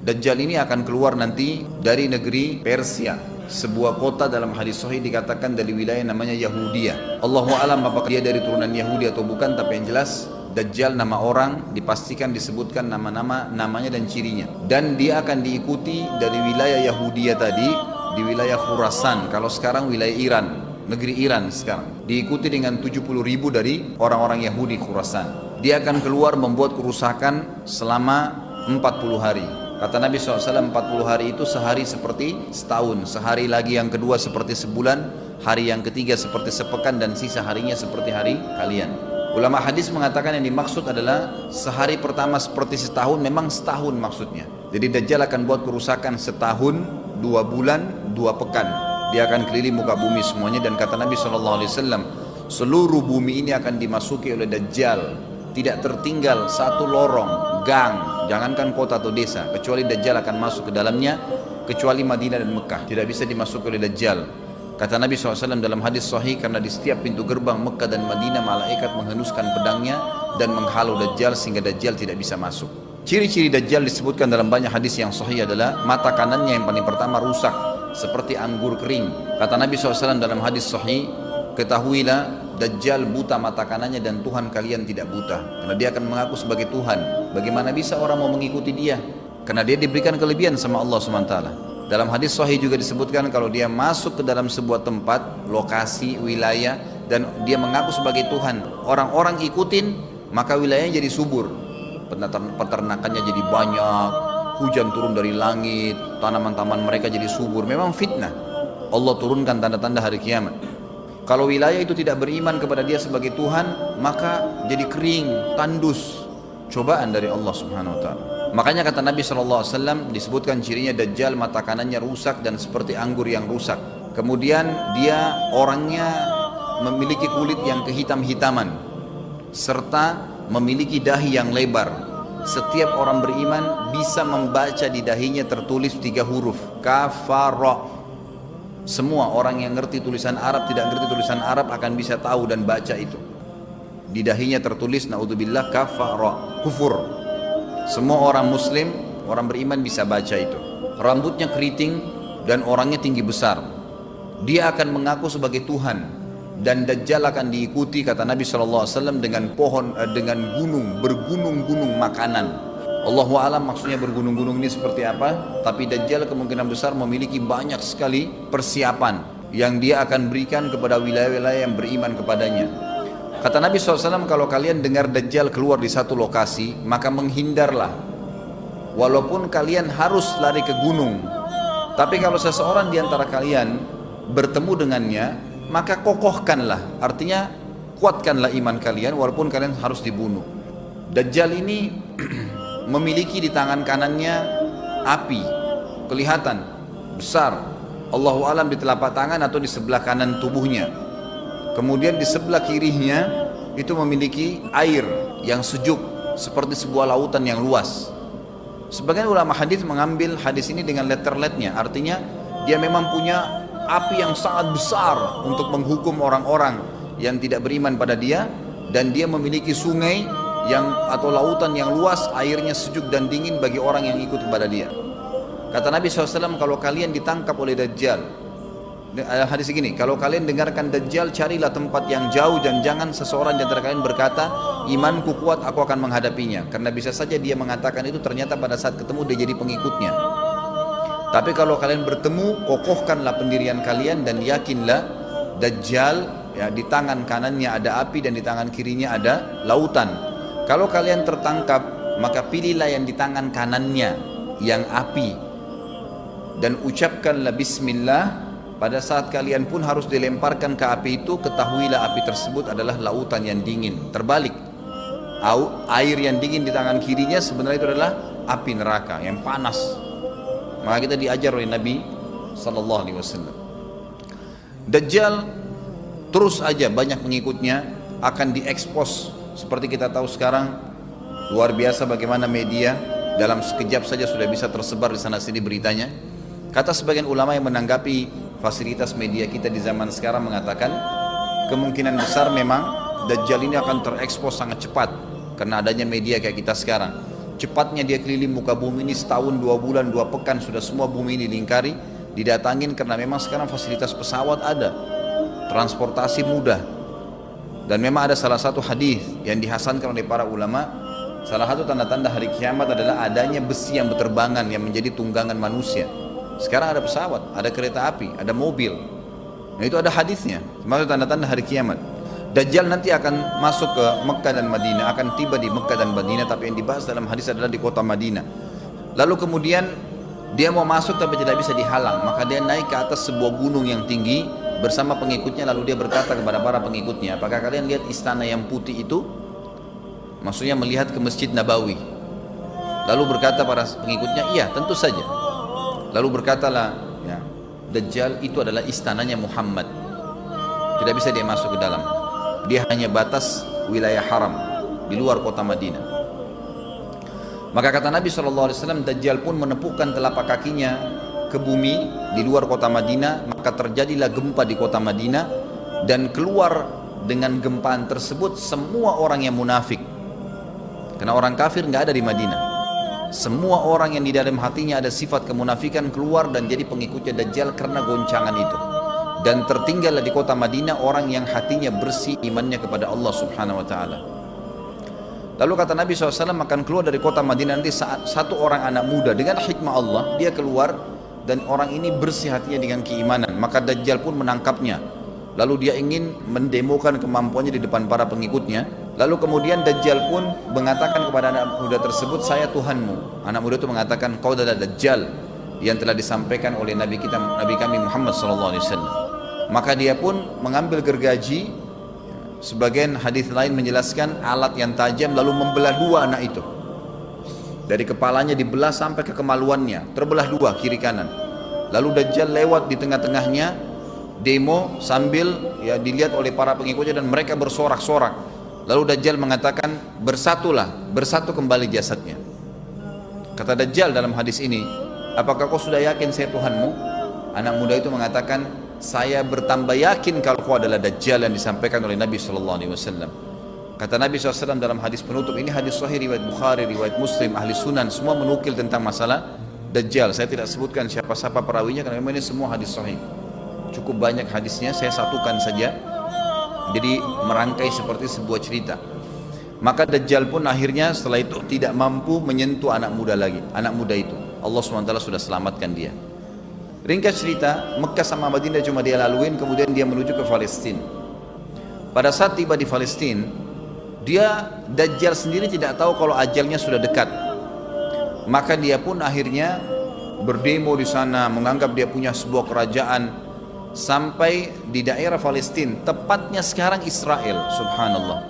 Dajjal ini akan keluar nanti dari negeri Persia. Sebuah kota dalam hadis sahih dikatakan dari wilayah namanya Yahudiyah. Allahu alam apakah dia dari turunan Yahudi atau bukan, tapi yang jelas Dajjal nama orang dipastikan disebutkan namanya dan cirinya. Dan dia akan diikuti dari wilayah Yahudiyah tadi di wilayah Khurasan. Kalau sekarang wilayah Iran, negeri Iran sekarang. Diikuti dengan 70.000 dari orang-orang Yahudi Khurasan. Dia akan keluar membuat kerusakan selama 40 hari. Kata Nabi SAW 40 hari itu sehari seperti setahun, sehari lagi yang kedua seperti sebulan, hari yang ketiga seperti sepekan, dan sisa harinya seperti hari kalian. Ulama hadis mengatakan yang dimaksud adalah sehari pertama seperti setahun, memang setahun maksudnya. Jadi Dajjal akan buat kerusakan setahun, 2 bulan, 2 pekan. Dia akan keliling muka bumi semuanya, dan kata Nabi SAW, seluruh bumi ini akan dimasuki oleh Dajjal. Tidak tertinggal satu lorong, gang, jangankan kota atau desa, kecuali Dajjal akan masuk ke dalamnya, kecuali Madinah dan Mekah. Tidak bisa dimasuki oleh Dajjal. Kata Nabi SAW dalam hadis sahih, karena di setiap pintu gerbang Mekah dan Madinah malaikat menghenuskan pedangnya dan menghalau Dajjal sehingga Dajjal tidak bisa masuk. Ciri-ciri Dajjal disebutkan dalam banyak hadis yang sahih adalah mata kanannya yang paling pertama rusak seperti anggur kering. Kata Nabi SAW dalam hadis sahih, ketahuilah Dajjal buta mata kanannya dan Tuhan kalian tidak buta, karena dia akan mengaku sebagai Tuhan. Bagaimana bisa orang mau mengikuti dia? Karena dia diberikan kelebihan sama Allah SWT. Dalam hadis sahih juga disebutkan kalau dia masuk ke dalam sebuah tempat, lokasi, wilayah, dan dia mengaku sebagai Tuhan, orang-orang ikutin, maka wilayahnya jadi subur, peternakannya jadi banyak, hujan turun dari langit, tanaman-tanaman mereka jadi subur. Memang fitnah, Allah turunkan tanda-tanda hari kiamat. Kalau wilayah itu tidak beriman kepada dia sebagai Tuhan, maka jadi kering, tandus, cobaan dari Allah Subhanahu wa taala. Makanya kata Nabi SAW disebutkan cirinya Dajjal mata kanannya rusak dan seperti anggur yang rusak. Kemudian dia orangnya memiliki kulit yang kehitam-hitaman serta memiliki dahi yang lebar. Setiap orang beriman bisa membaca di dahinya tertulis 3 huruf, kafara. Semua orang yang ngerti tulisan Arab, tidak ngerti tulisan Arab akan bisa tahu dan baca itu. Di dahinya tertulis naudzubillah kafara, kufur. Semua orang muslim, orang beriman bisa baca itu. Rambutnya keriting dan orangnya tinggi besar. Dia akan mengaku sebagai Tuhan, dan Dajjal akan diikuti kata Nabi SAW dengan pohon, dengan gunung, bergunung-gunung makanan. Allahu alam maksudnya bergunung-gunung ini seperti apa, tapi Dajjal kemungkinan besar memiliki banyak sekali persiapan yang dia akan berikan kepada wilayah-wilayah yang beriman kepadanya. Kata Nabi SAW, kalau kalian dengar Dajjal keluar di satu lokasi, maka menghindarlah. Walaupun kalian harus lari ke gunung, tapi kalau seseorang di antara kalian bertemu dengannya, maka kokohkanlah, artinya kuatkanlah iman kalian walaupun kalian harus dibunuh. Dajjal ini memiliki di tangan kanannya api, kelihatan besar, Allahu alam di telapak tangan atau di sebelah kanan tubuhnya. Kemudian di sebelah kirinya itu memiliki air yang sejuk seperti sebuah lautan yang luas. Sebagian ulama hadis mengambil hadis ini dengan letter-letternya, artinya dia memang punya api yang sangat besar untuk menghukum orang-orang yang tidak beriman pada dia, dan dia memiliki sungai atau lautan yang luas, airnya sejuk dan dingin bagi orang yang ikut kepada dia. Kata Nabi SAW, kalau kalian ditangkap oleh Dajjal, hadis begini, kalau kalian dengarkan Dajjal, carilah tempat yang jauh dan jangan seseorang di antara kalian berkata, imanku kuat, aku akan menghadapinya. Karena bisa saja dia mengatakan itu, ternyata pada saat ketemu dia jadi pengikutnya. Tapi kalau kalian bertemu, kokohkanlah pendirian kalian dan yakinlah Dajjal, ya, di tangan kanannya ada api dan di tangan kirinya ada lautan. Kalau kalian tertangkap, maka pilihlah yang di tangan kanannya yang api dan ucapkanlah bismillah. Pada saat kalian pun harus dilemparkan ke api itu, ketahuilah api tersebut adalah lautan yang dingin. Terbalik, air yang dingin di tangan kirinya sebenarnya itu adalah api neraka yang panas. Maka kita diajar oleh Nabi SAW. Dajjal terus aja banyak pengikutnya, akan diekspos. Seperti kita tahu sekarang, luar biasa bagaimana media dalam sekejap saja sudah bisa tersebar di sana sini beritanya. Kata sebagian ulama yang menanggapi fasilitas media kita di zaman sekarang mengatakan, kemungkinan besar memang Dajjal ini akan terekspos sangat cepat karena adanya media kayak kita sekarang. cepatnya dia keliling muka bumi ini setahun, 2 bulan, 2 pekan sudah semua bumi ini dilingkari, didatangin karena memang sekarang fasilitas pesawat ada, transportasi mudah. Dan memang ada salah satu hadis yang dihasankan oleh para ulama, salah satu tanda-tanda hari kiamat adalah adanya besi yang berterbangan yang menjadi tunggangan manusia. Sekarang ada pesawat, ada kereta api, ada mobil. Nah itu ada hadisnya, termasuk tanda-tanda hari kiamat. Dajjal nanti akan masuk ke Mekah dan Madinah, akan tiba di Mekah dan Madinah, tapi yang dibahas dalam hadis adalah di kota Madinah. Lalu kemudian dia mau masuk tapi tidak bisa dihalang, maka dia naik ke atas sebuah gunung yang tinggi bersama pengikutnya, lalu dia berkata kepada para pengikutnya, apakah kalian lihat istana yang putih itu? Maksudnya melihat ke Masjid Nabawi. Lalu berkata para pengikutnya, iya tentu saja. Lalu berkatalah, ya, Dajjal itu adalah istananya Muhammad, tidak bisa dia masuk ke dalam, dia hanya batas wilayah haram di luar kota Madinah. Maka kata Nabi SAW, Dajjal pun menepukkan telapak kakinya ke bumi di luar kota Madinah, maka terjadilah gempa di kota Madinah, dan keluar dengan gempaan tersebut semua orang yang munafik, karena orang kafir nggak ada di Madinah. Semua orang yang di dalam hatinya ada sifat kemunafikan keluar dan jadi pengikutnya Dajjal karena goncangan itu. Dan tertinggallah di kota Madinah orang yang hatinya bersih imannya kepada Allah Subhanahu wa ta'ala. Lalu kata Nabi SAW akan keluar dari kota Madinah nanti saat satu orang anak muda dengan hikmah Allah, dia keluar dan orang ini bersih hatinya dengan keimanan, maka Dajjal pun menangkapnya. Lalu dia ingin mendemokan kemampuannya di depan para pengikutnya. Lalu kemudian Dajjal pun mengatakan kepada anak muda tersebut, saya Tuhanmu. Anak muda itu mengatakan, kau adalah Dajjal yang telah disampaikan oleh Nabi kami Muhammad SAW. Maka dia pun mengambil gergaji, sebagian hadis lain menjelaskan alat yang tajam, lalu membelah dua anak itu. Dari kepalanya dibelah sampai ke kemaluannya, terbelah dua kiri kanan. Lalu Dajjal lewat di tengah-tengahnya, demo sambil ya dilihat oleh para pengikutnya dan mereka bersorak-sorak. Lalu Dajjal mengatakan, bersatu kembali jasadnya. Kata Dajjal dalam hadis ini, apakah kau sudah yakin saya Tuhanmu? Anak muda itu mengatakan, saya bertambah yakin kalau kau adalah Dajjal yang disampaikan oleh Nabi SAW. Kata Nabi SAW dalam hadis penutup, ini hadis sahih riwayat Bukhari, riwayat Muslim, ahli sunan, semua menukil tentang masalah Dajjal. Saya tidak sebutkan siapa-siapa perawinya karena memang ini semua hadis sahih. Cukup banyak hadisnya, saya satukan saja, jadi merangkai seperti sebuah cerita. Maka Dajjal pun akhirnya setelah itu tidak mampu menyentuh anak muda lagi. Anak muda itu Allah SWT sudah selamatkan dia. Ringkas cerita, Mekah sama Madinah cuma dia laluin, kemudian dia menuju ke Palestina. Pada saat tiba di Palestina, Dajjal sendiri tidak tahu kalau ajalnya sudah dekat. Maka dia pun akhirnya berdemo di sana, menganggap dia punya sebuah kerajaan, sampai di daerah Palestina, tepatnya sekarang Israel. Subhanallah,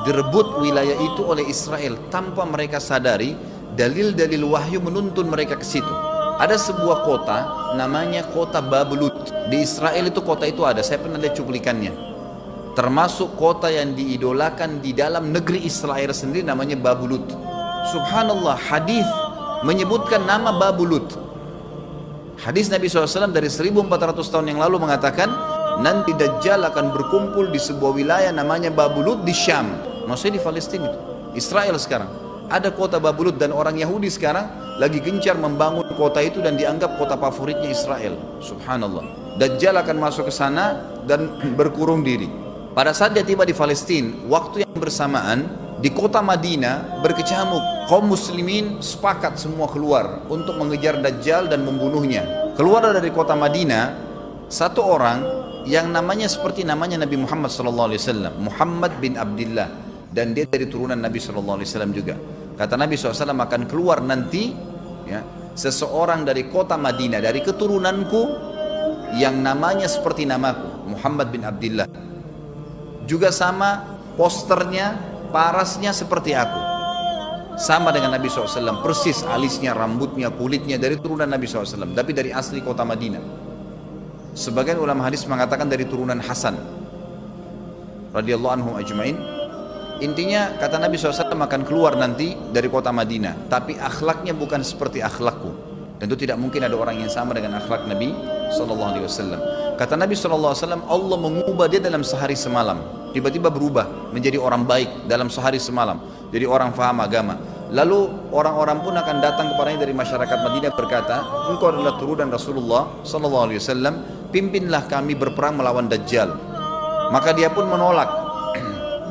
direbut wilayah itu oleh Israel tanpa mereka sadari. Dalil-dalil wahyu menuntun mereka ke situ. Ada sebuah kota namanya kota Babulut di Israel. Itu kota itu ada, saya pernah lihat cuplikannya, termasuk kota yang diidolakan di dalam negeri Israel sendiri, namanya Babulut. Subhanallah, hadis menyebutkan nama Babulut. Hadis Nabi SAW dari 1400 tahun yang lalu mengatakan, nanti Dajjal akan berkumpul di sebuah wilayah namanya Babulut di Syam. Maksudnya di Palestina itu, Israel sekarang. Ada kota Babulut dan orang Yahudi sekarang lagi gencar membangun kota itu dan dianggap kota favoritnya Israel. Subhanallah. Dajjal akan masuk ke sana dan berkurung diri. Pada saat dia tiba di Palestina, waktu yang bersamaan di kota Madinah berkecamuk. Kaum muslimin sepakat semua keluar untuk mengejar Dajjal dan membunuhnya. Keluar dari kota Madinah satu orang yang namanya seperti namanya Nabi Muhammad SAW, Muhammad bin Abdullah, dan dia dari turunan Nabi SAW juga. Kata Nabi SAW, akan keluar nanti ya, seseorang dari kota Madinah, dari keturunanku, yang namanya seperti namaku, Muhammad bin Abdullah, juga sama posternya, parasnya seperti aku, sama dengan Nabi SAW, persis alisnya, rambutnya, kulitnya, dari turunan Nabi SAW, tapi dari asli kota Madinah. Sebagian ulama hadis mengatakan dari turunan Hasan radhiyallahu anhum ajmain. Intinya kata Nabi SAW akan keluar nanti dari kota Madinah, tapi akhlaknya bukan seperti akhlakku. Tentu tidak mungkin ada orang yang sama dengan akhlak Nabi SAW. Kata Nabi SAW, Allah mengubah dia dalam sehari semalam. Tiba-tiba berubah menjadi orang baik dalam sehari semalam, jadi orang faham agama. Lalu orang-orang pun akan datang kepadanya dari masyarakat Madinah berkata, engkau adalah turunan Rasulullah sallallahu alaihi wasallam, pimpinlah kami berperang melawan Dajjal. Maka dia pun menolak.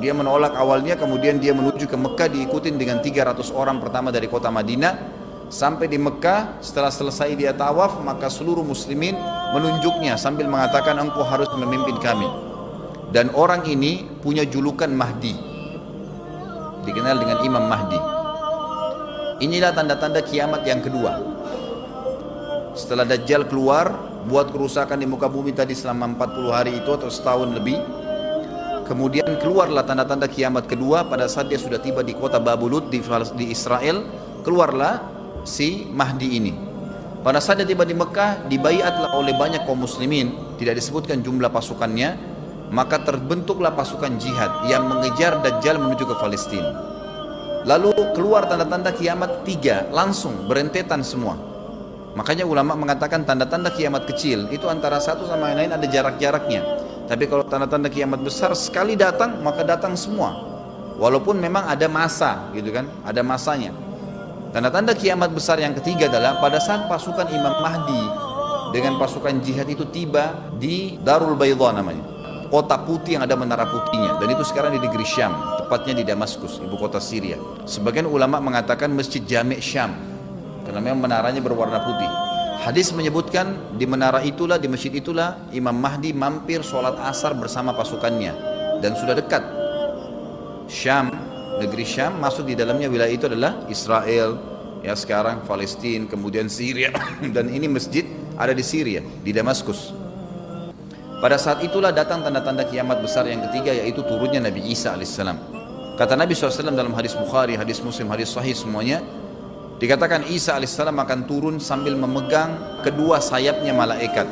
Dia menolak awalnya, kemudian dia menuju ke Mekah diikutin dengan 300 orang pertama dari kota Madinah. Sampai di Mekah, setelah selesai dia tawaf, maka seluruh muslimin menunjuknya sambil mengatakan engkau harus memimpin kami. Dan orang ini punya julukan Mahdi, dikenal dengan Imam Mahdi. Inilah tanda-tanda kiamat yang kedua. Setelah Dajjal keluar, buat kerusakan di muka bumi tadi selama 40 hari itu atau setahun lebih, kemudian keluarlah tanda-tanda kiamat kedua pada saat dia sudah tiba di kota Babulut di Israel. Keluarlah si Mahdi ini. Pada saat dia tiba di Mekah, dibaiatlah oleh banyak kaum muslimin, tidak disebutkan jumlah pasukannya, maka terbentuklah pasukan jihad yang mengejar Dajjal menuju ke Palestina. Lalu keluar tanda-tanda kiamat 3, langsung berentetan semua. Makanya ulama mengatakan tanda-tanda kiamat kecil itu antara satu sama yang lain ada jarak-jaraknya. Tapi kalau tanda-tanda kiamat besar sekali datang, maka datang semua. Walaupun memang ada masa, gitu kan, ada masanya. Tanda-tanda kiamat besar yang ketiga adalah pada saat pasukan Imam Mahdi dengan pasukan jihad itu tiba di Darul Bayda namanya, kota putih yang ada menara putihnya, dan itu sekarang di negeri Syam, tepatnya di Damaskus, ibu kota Syria. Sebagian ulama mengatakan Masjid Jami' Syam, karena memang menaranya berwarna putih. Hadis menyebutkan di menara itulah, di masjid itulah Imam Mahdi mampir sholat asar bersama pasukannya, dan sudah dekat Syam. Negeri Syam masuk di dalamnya wilayah itu adalah Israel, ya sekarang Palestina, kemudian Syria, dan ini masjid ada di Syria, di Damaskus. Pada saat itulah datang tanda-tanda kiamat besar yang ketiga, yaitu turunnya Nabi Isa alaihissalam. Kata Nabi SAW dalam hadis Bukhari, hadis Muslim, hadis Sahih semuanya, dikatakan Isa alaihissalam akan turun sambil memegang kedua sayapnya malaikat,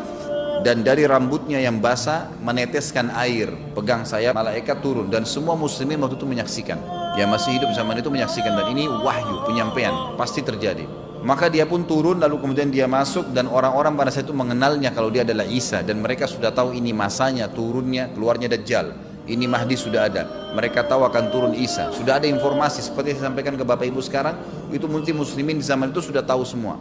dan dari rambutnya yang basah meneteskan air. Pegang sayap malaikat turun, dan semua muslimin waktu itu menyaksikan, yang masih hidup zaman itu menyaksikan, dan ini wahyu, penyampaian, pasti terjadi. Maka dia pun turun, lalu kemudian dia masuk, dan orang-orang pada saat itu mengenalnya kalau dia adalah Isa, dan mereka sudah tahu ini masanya turunnya, keluarnya Dajjal, ini Mahdi sudah ada, mereka tahu akan turun Isa, sudah ada informasi seperti yang saya sampaikan ke Bapak Ibu sekarang, itu mungkin muslimin di zaman itu sudah tahu semua.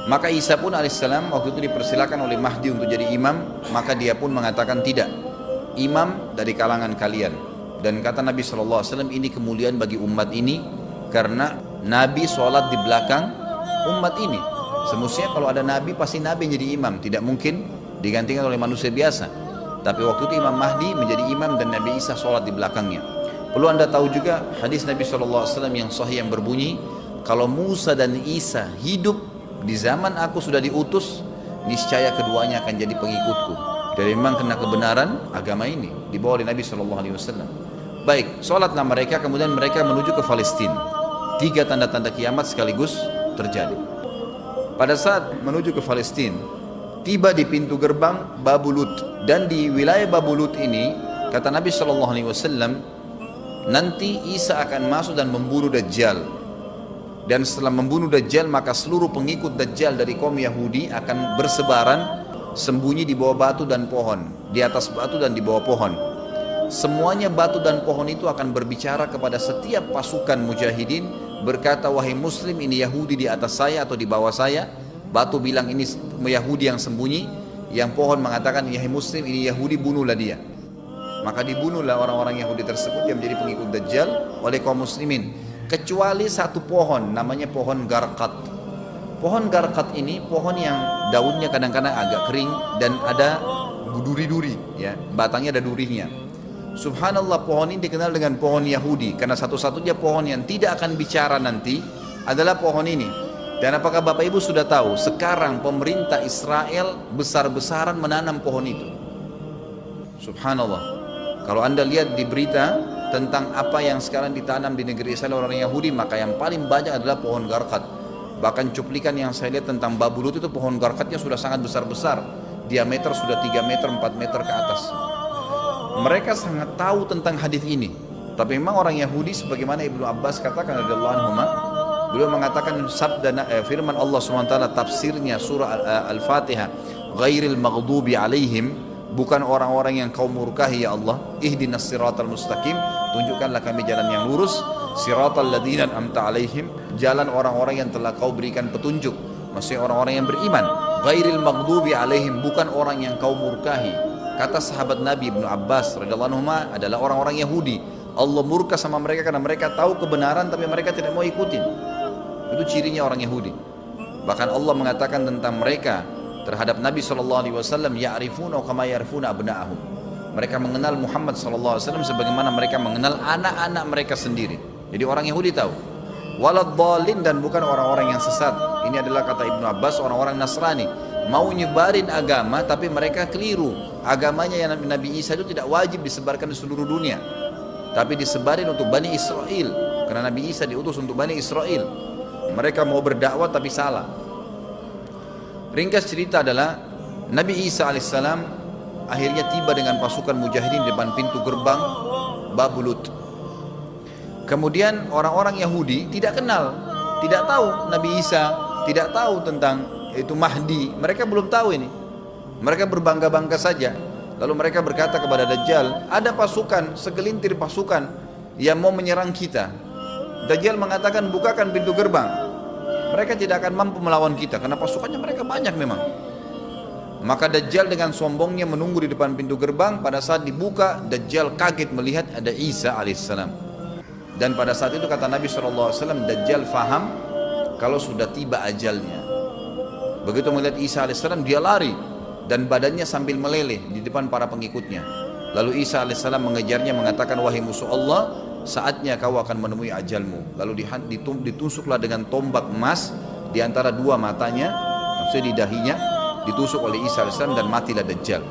Maka Isa pun alaihissalam waktu itu dipersilakan oleh Mahdi untuk jadi imam, maka dia pun mengatakan tidak, imam dari kalangan kalian. Dan kata Nabi SAW, ini kemuliaan bagi umat ini, karena Nabi sholat di belakang umat ini. Semestinya kalau ada Nabi, pasti Nabi jadi imam, tidak mungkin digantikan oleh manusia biasa. Tapi waktu itu Imam Mahdi menjadi imam dan Nabi Isa sholat di belakangnya. Perlu anda tahu juga hadis Nabi SAW yang sahih yang berbunyi, kalau Musa dan Isa hidup di zaman aku sudah diutus, niscaya keduanya akan jadi pengikutku. Jadi memang kena kebenaran agama ini dibawa oleh Nabi SAW. Baik, sholatlah mereka, kemudian mereka menuju ke Palestina. 3 tanda-tanda kiamat sekaligus terjadi. Pada saat menuju ke Palestina, tiba di pintu gerbang Babulut, dan di wilayah Babulut ini kata Nabi SAW, nanti Isa akan masuk dan membunuh Dajjal. Dan setelah membunuh Dajjal, maka seluruh pengikut Dajjal dari kaum Yahudi akan bersebaran sembunyi di bawah batu dan pohon, di atas batu dan di bawah pohon. Semuanya batu dan pohon itu akan berbicara kepada setiap pasukan mujahidin, berkata, wahai muslim, ini Yahudi di atas saya atau di bawah saya. Batu bilang ini Yahudi yang sembunyi, yang pohon mengatakan, wahai muslim, ini Yahudi, bunuhlah dia. Maka dibunuhlah orang-orang Yahudi tersebut yang menjadi pengikut Dajjal oleh kaum muslimin, kecuali satu pohon namanya pohon Garqat. Pohon Garqat ini pohon yang daunnya kadang-kadang agak kering dan ada duri-duri, ya, batangnya ada durinya. Subhanallah, pohon ini dikenal dengan pohon Yahudi karena satu-satunya pohon yang tidak akan bicara nanti adalah pohon ini. Dan apakah Bapak Ibu sudah tahu sekarang pemerintah Israel besar-besaran menanam pohon itu? Subhanallah. Kalau anda lihat di berita tentang apa yang sekarang ditanam di negeri Israel orang Yahudi, maka yang paling banyak adalah pohon Garqat. Bahkan cuplikan yang saya lihat tentang Babulut itu pohon Garqatnya sudah sangat besar-besar, diameter sudah 3 meter, 4 meter ke atas. Mereka sangat tahu tentang hadis ini. Tapi memang orang Yahudi, sebagaimana Ibnu Abbas katakan radhiyallahu anhu, beliau mengatakan sabda firman Allah SWT tafsirnya surah Al-Fatihah, ghairil maghdubi alaihim, bukan orang-orang yang kau murkahi ya Allah, ihdinas siratal mustaqim, tunjukkanlah kami jalan yang lurus, siratal ladzina an'amta alaihim, jalan orang-orang yang telah kau berikan petunjuk, maksudnya orang-orang yang beriman. Ghairil maghdubi alaihim, bukan orang yang kau murkahi. Kata sahabat Nabi Ibnu Abbas radhiyallahu anhu adalah orang-orang Yahudi. Allah murka sama mereka karena mereka tahu kebenaran tapi mereka tidak mau ikutin. Itu cirinya orang Yahudi. Bahkan Allah mengatakan tentang mereka terhadap Nabi SAW, ya'rifuna kama ya'rifuna abna'ahum. Mereka mengenal Muhammad SAW sebagaimana mereka mengenal anak-anak mereka sendiri. Jadi orang Yahudi tahu. Waladhdallin, dan bukan orang-orang yang sesat. Ini adalah kata Ibnu Abbas, orang-orang Nasrani mau nyebarin agama tapi mereka keliru. Agamanya yang Nabi Isa itu tidak wajib disebarkan di seluruh dunia, tapi disebarin untuk Bani Israel, karena Nabi Isa diutus untuk Bani Israel. Mereka mau berdakwah tapi salah. Ringkas cerita adalah Nabi Isa alaihissalam akhirnya tiba dengan pasukan mujahidin di depan pintu gerbang Babulut. Kemudian orang-orang Yahudi tidak kenal, tidak tahu Nabi Isa, tidak tahu tentang itu Mahdi. Mereka belum tahu ini. Mereka berbangga-bangga saja. Lalu mereka berkata kepada Dajjal, ada pasukan, segelintir pasukan yang mau menyerang kita. Dajjal mengatakan, bukakan pintu gerbang. Mereka tidak akan mampu melawan kita karena pasukannya mereka banyak memang. Maka Dajjal dengan sombongnya menunggu di depan pintu gerbang. Pada saat dibuka, Dajjal kaget melihat ada Isa alaihissalam. Dan pada saat itu kata Nabi SAW, Dajjal faham kalau sudah tiba ajalnya. Begitu melihat Isa alaihissalam, dia lari dan badannya sambil meleleh di depan para pengikutnya. Lalu Isa alaihissalam mengejarnya, mengatakan, wahai musuh Allah, saatnya kau akan menemui ajalmu. Lalu ditusuklah dengan tombak emas di antara dua matanya, maksudnya di dahinya, ditusuk oleh Isa alaihissalam dan matilah Dajjal.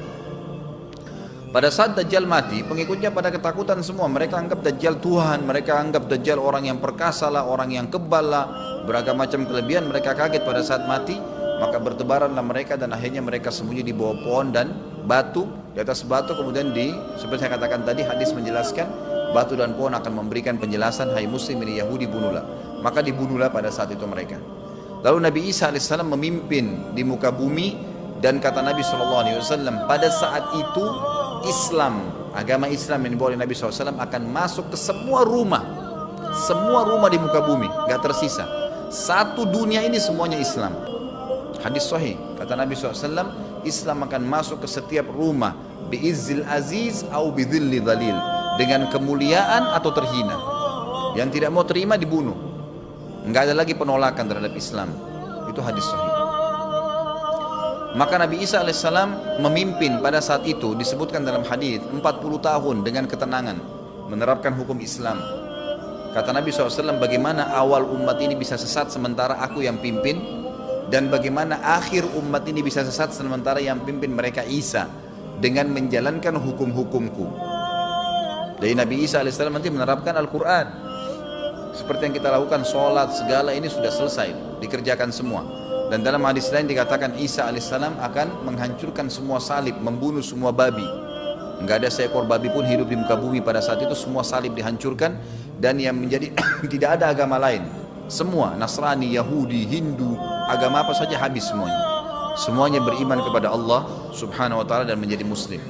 Pada saat Dajjal mati, pengikutnya pada ketakutan semua. Mereka anggap Dajjal Tuhan, mereka anggap Dajjal orang yang perkasa lah, orang yang kebal lah, beragam macam kelebihan. Mereka kaget pada saat mati, maka bertebaranlah mereka dan akhirnya mereka sembunyi di bawah pohon dan batu. Di atas batu kemudian seperti saya katakan tadi, hadis menjelaskan batu dan pohon akan memberikan penjelasan, hai muslim ini Yahudi bunuhlah. Maka dibunuhlah pada saat itu mereka. Lalu Nabi Isa alaihissalam memimpin di muka bumi, dan kata Nabi SAW, pada saat itu Islam, agama Islam yang dibawa oleh Nabi SAW akan masuk ke semua rumah di muka bumi, gak tersisa. Satu dunia ini semuanya Islam. Hadis sahih, kata Nabi SAW, Islam akan masuk ke setiap rumah, bi'izzil aziz au bidhilli dhalil, dengan kemuliaan atau terhina. Yang tidak mau terima dibunuh. Enggak ada lagi penolakan terhadap Islam. Itu hadis sahih. Maka Nabi Isa alaihissalam memimpin pada saat itu, disebutkan dalam hadis 40 tahun dengan ketenangan menerapkan hukum Islam. Kata Nabi SAW, bagaimana awal umat ini bisa sesat sementara aku yang pimpin, dan bagaimana akhir umat ini bisa sesat sementara yang pimpin mereka Isa dengan menjalankan hukum-hukumku. Jadi Nabi Isa alaihissalam nanti menerapkan Al-Quran seperti yang kita lakukan, sholat segala ini sudah selesai, dikerjakan semua. Dan dalam hadis lain dikatakan Isa alaihissalam akan menghancurkan semua salib, membunuh semua babi. Enggak ada seekor babi pun hidup di muka bumi pada saat itu, semua salib dihancurkan. Dan yang menjadi tidak ada agama lain, semua Nasrani, Yahudi, Hindu, agama apa saja habis semuanya. Semuanya beriman kepada Allah subhanahu wa ta'ala dan menjadi muslim.